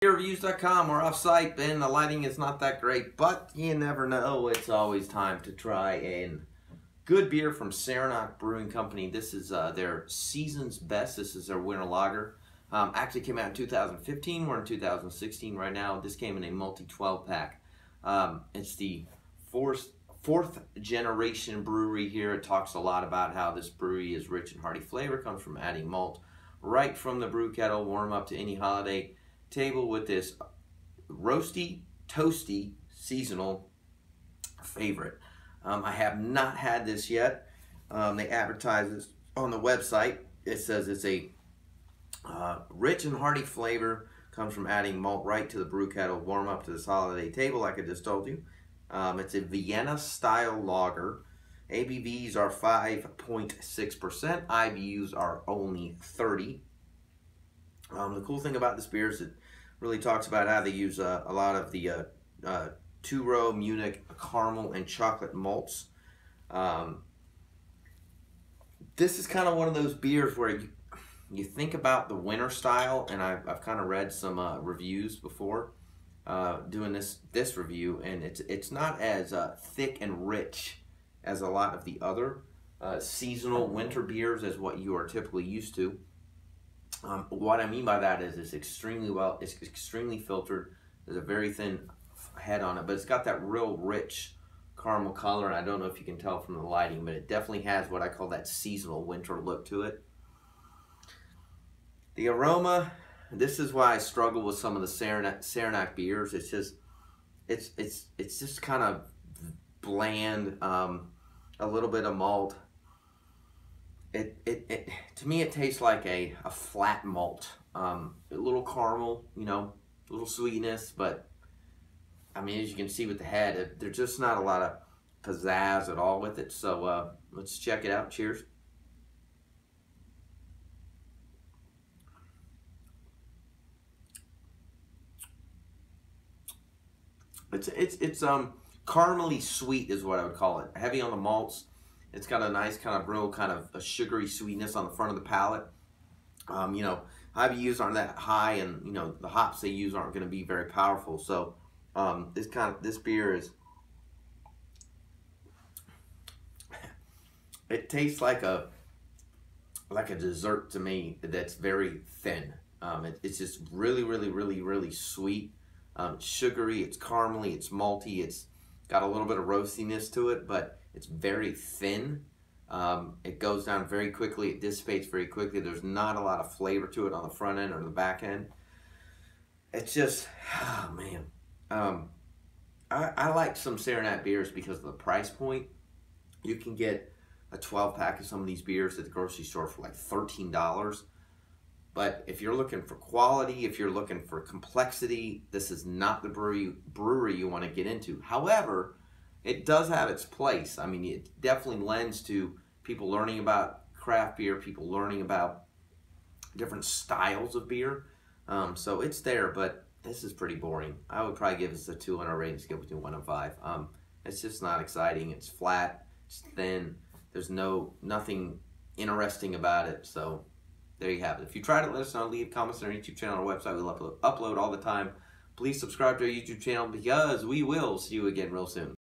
Reviews.com. We're off site and the lighting is not that great, but you never know. It's always time to try a good beer from Saranac Brewing Company. This is their season's best. This is their winter lager. Actually came out in 2015. We're in 2016 right now. This came in a multi 12 pack. It's the fourth generation brewery here. It talks a lot about how this brewery is rich and hearty flavor. Comes from adding malt right from the brew kettle, warm up to any holiday table with this roasty, toasty, seasonal favorite. I have not had this yet. They advertise this on the website. It says it's a rich and hearty flavor, comes from adding malt right to the brew kettle, warm up to this holiday table like I just told you. It's a Vienna style lager. ABVs are 5.6%. IBUs are only 30. The cool thing about this beer is it really talks about how they use a lot of the two-row Munich caramel and chocolate malts. This is kind of one of those beers where you think about the winter style, and I've kind of read some reviews before doing this review, and it's not as thick and rich as a lot of the other seasonal winter beers as what you are typically used to. What I mean by that is it's extremely filtered. There's a very thin head on it, but it's got that real rich caramel color, and I don't know if you can tell from the lighting, but it definitely has what I call that seasonal winter look to it. The aroma, this is why I struggle with some of the Saranac beers. It's just kind of bland, a little bit of malt. To me, it tastes like a flat malt. A little caramel, you know, a little sweetness, but I mean, as you can see with the head, there's just not a lot of pizzazz at all with it. So let's check it out. Cheers. It's caramely sweet is what I would call it. Heavy on the malts. It's got a nice kind of real kind of a sugary sweetness on the front of the palate. You know, IBUs aren't that high, and you know the hops they use aren't going to be very powerful. So this beer is, it tastes like a dessert to me that's very thin. It's just really sweet. It's sugary, it's caramely, it's malty, it's got a little bit of roastiness to it, but it's very thin. It goes down very quickly, it dissipates very quickly. There's not a lot of flavor to it on the front end or the back end. It's just, oh man. I like some Saranac beers because of the price point. You can get a 12 pack of some of these beers at the grocery store for like $13. But if you're looking for quality, if you're looking for complexity, this is not the brewery you want to get into. However, it does have its place. I mean, it definitely lends to people learning about craft beer, people learning about different styles of beer. So it's there, but this is pretty boring. I would probably give this a 2 on our rating scale between 1 and 5. It's just not exciting. It's flat, it's thin. There's nothing interesting about it. So there you have it. If you tried it, let us know. Leave comments on our YouTube channel, our website. We'll upload all the time. Please subscribe to our YouTube channel because we will see you again real soon.